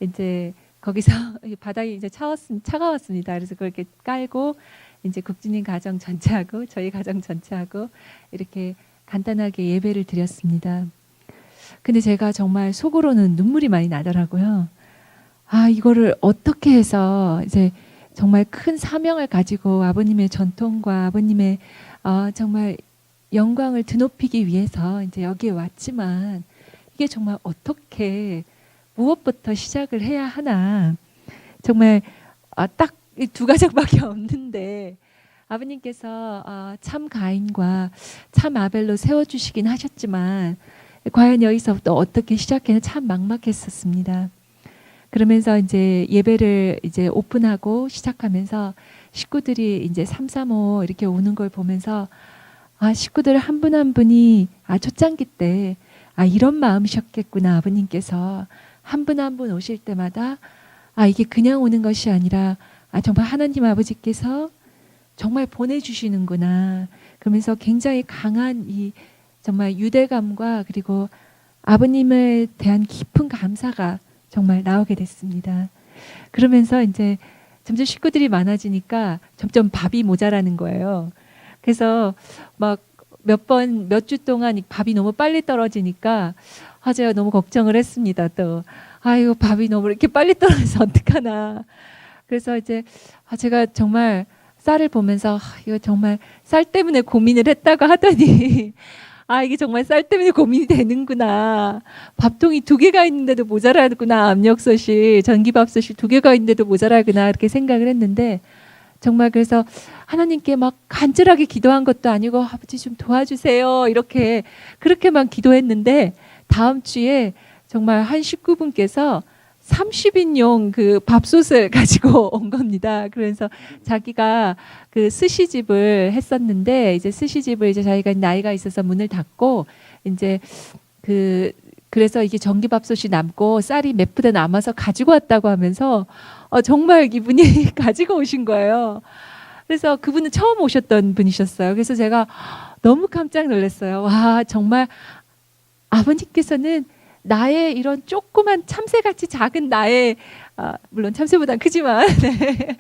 이제 거기서 바닥이 이제 차가웠습니다. 그래서 그걸 이렇게 깔고 이제 국주님 가정 전체하고 저희 가정 전체하고 이렇게 간단하게 예배를 드렸습니다. 근데 제가 정말 속으로는 눈물이 많이 나더라고요. 이거를 어떻게 해서 이제 정말 큰 사명을 가지고 아버님의 전통과 아버님의 정말 영광을 드높이기 위해서 이제 여기에 왔지만 이게 정말 어떻게 무엇부터 시작을 해야 하나. 정말 딱 이 두 가정밖에 없는데 아버님께서 참 가인과 참 아벨로 세워주시긴 하셨지만 과연 여기서부터 어떻게 시작해야 참 막막했었습니다. 그러면서 이제 예배를 이제 오픈하고 시작하면서 식구들이 이제 335 이렇게 오는 걸 보면서 식구들 한 분 한 분이 초창기 때 이런 마음이셨겠구나. 아버님께서 한 분 한 분 오실 때마다 이게 그냥 오는 것이 아니라 정말 하나님 아버지께서 정말 보내주시는구나. 그러면서 굉장히 강한 이 정말 유대감과 그리고 아버님에 대한 깊은 감사가 정말 나오게 됐습니다. 그러면서 이제 점점 식구들이 많아지니까 점점 밥이 모자라는 거예요. 그래서 막 몇 주 동안 이 밥이 너무 빨리 떨어지니까 제가 너무 걱정을 했습니다. 또 이거 밥이 너무 이렇게 빨리 떨어져서 어떡하나. 그래서 이제 제가 정말 쌀을 보면서 이거 정말 쌀 때문에 고민을 했다고 하더니 이게 정말 쌀 때문에 고민이 되는구나. 밥통이 2개가 있는데도 모자라구나. 압력솥이, 전기밥솥이 2개가 있는데도 모자라구나. 이렇게 생각을 했는데 정말 그래서 하나님께 막 간절하게 기도한 것도 아니고 아버지 좀 도와주세요. 이렇게 그렇게만 기도했는데 다음 주에 정말 한 식구분께서 30인용 그 밥솥을 가지고 온 겁니다. 그래서 자기가 그 스시집을 했었는데 이제 스시집을 이제 자기가 나이가 있어서 문을 닫고 이제 그래서 이게 전기밥솥이 남고 쌀이 몇 푸대 남아서 가지고 왔다고 하면서 정말 이분이 가지고 오신 거예요. 그래서 그분은 처음 오셨던 분이셨어요. 그래서 제가 너무 깜짝 놀랐어요. 와, 정말 아버님께서는 나의 이런 조그만 참새같이 작은 나의 물론 참새보단 크지만 네.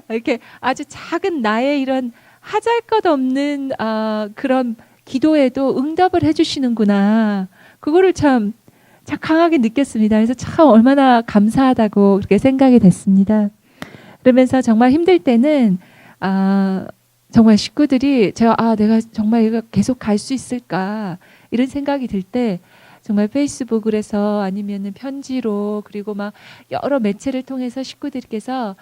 이렇게 아주 작은 나의 이런 하잘것없는 그런 기도에도 응답을 해주시는구나. 그거를 참 강하게 느꼈습니다. 그래서 참 얼마나 감사하다고 그렇게 생각이 됐습니다. 그러면서 정말 힘들 때는 정말 식구들이 내가 정말 이거 계속 갈 수 있을까 이런 생각이 들 때 정말 페이스북을 해서 아니면은 편지로 그리고 막 여러 매체를 통해서 식구들께서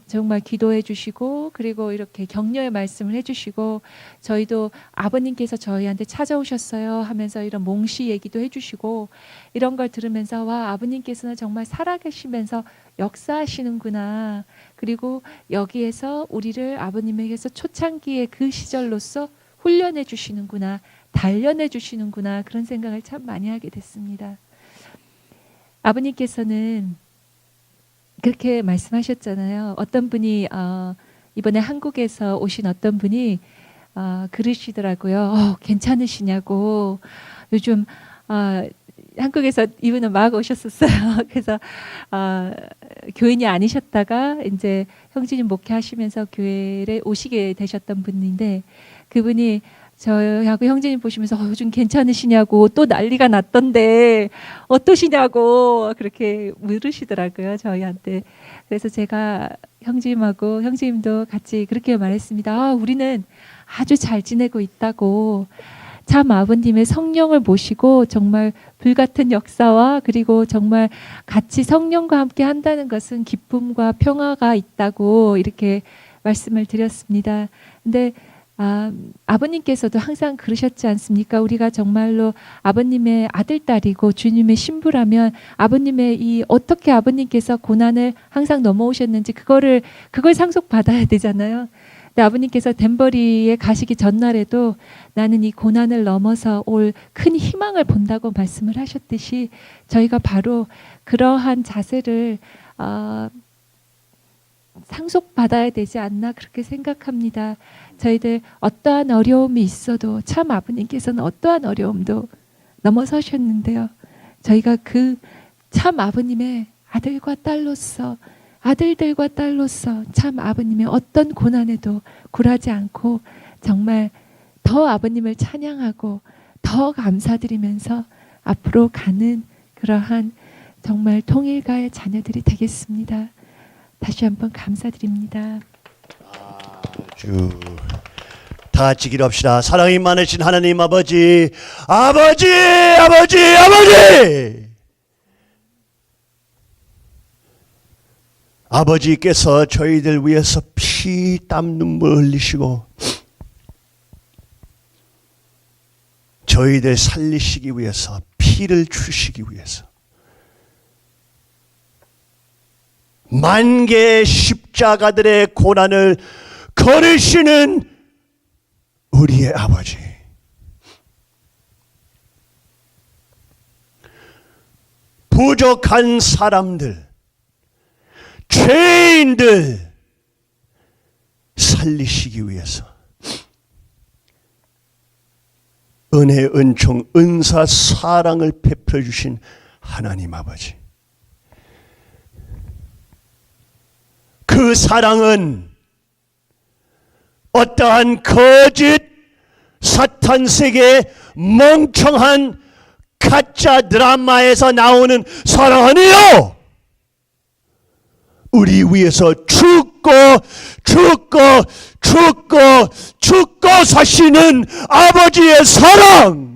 정말 기도해 주시고 그리고 이렇게 격려의 말씀을 해 주시고 저희도 아버님께서 저희한테 찾아오셨어요 하면서 이런 몽시 얘기도 해 주시고 이런 걸 들으면서 와, 아버님께서는 정말 살아계시면서 역사하시는구나. 그리고 여기에서 우리를 아버님에게서 초창기의 그 시절로서 훈련해 주시는구나. 단련해 주시는구나. 그런 생각을 참 많이 하게 됐습니다. 아버님께서는 그렇게 말씀하셨잖아요. 어떤 분이 이번에 한국에서 오신 어떤 분이 그러시더라고요. 괜찮으시냐고. 요즘 한국에서 이분은 막 오셨었어요. 그래서 교인이 아니셨다가 이제 형제님 목회하시면서 교회에 오시게 되셨던 분인데 그분이 저하고 형제님 보시면서 요즘 괜찮으시냐고 또 난리가 났던데 어떠시냐고 그렇게 물으시더라고요. 저희한테. 그래서 제가 형제님하고 형제님도 같이 그렇게 말했습니다. 우리는 아주 잘 지내고 있다고. 참 아버님의 성령을 모시고 정말 불같은 역사와 그리고 정말 같이 성령과 함께 한다는 것은 기쁨과 평화가 있다고 이렇게 말씀을 드렸습니다. 근데 아버님께서도 항상 그러셨지 않습니까? 우리가 정말로 아버님의 아들딸이고 주님의 신부라면 아버님의 어떻게 아버님께서 고난을 항상 넘어오셨는지 그걸 상속받아야 되잖아요. 근데 아버님께서 덴버리에 가시기 전날에도 나는 이 고난을 넘어서 올 큰 희망을 본다고 말씀을 하셨듯이 저희가 바로 그러한 자세를 상속받아야 되지 않나 그렇게 생각합니다. 저희들 어떠한 어려움이 있어도 참 아버님께서는 어떠한 어려움도 넘어서셨는데요. 저희가 그 참 아버님의 아들과 딸로서 아들들과 딸로서 참 아버님의 어떤 고난에도 굴하지 않고 정말 더 아버님을 찬양하고 더 감사드리면서 앞으로 가는 그러한 정말 통일가의 자녀들이 되겠습니다. 다시 한번 감사드립니다. 아주 다 같이 기도합시다. 사랑이 많으신 하나님 아버지, 아버지, 아버지, 아버지. 아버지께서 저희들 위해서 피, 땀, 눈물 흘리시고 저희들 살리시기 위해서 피를 주시기 위해서 만 개의 십자가들의 고난을 걸으시는 우리의 아버지. 부족한 사람들, 죄인들 살리시기 위해서 은혜, 은총, 은사, 사랑을 베풀어 주신 하나님 아버지. 그 사랑은 어떠한 거짓 사탄 세계의 멍청한 가짜 드라마에서 나오는 사랑 아니에요. 우리 위해서 죽고 사시는 아버지의 사랑.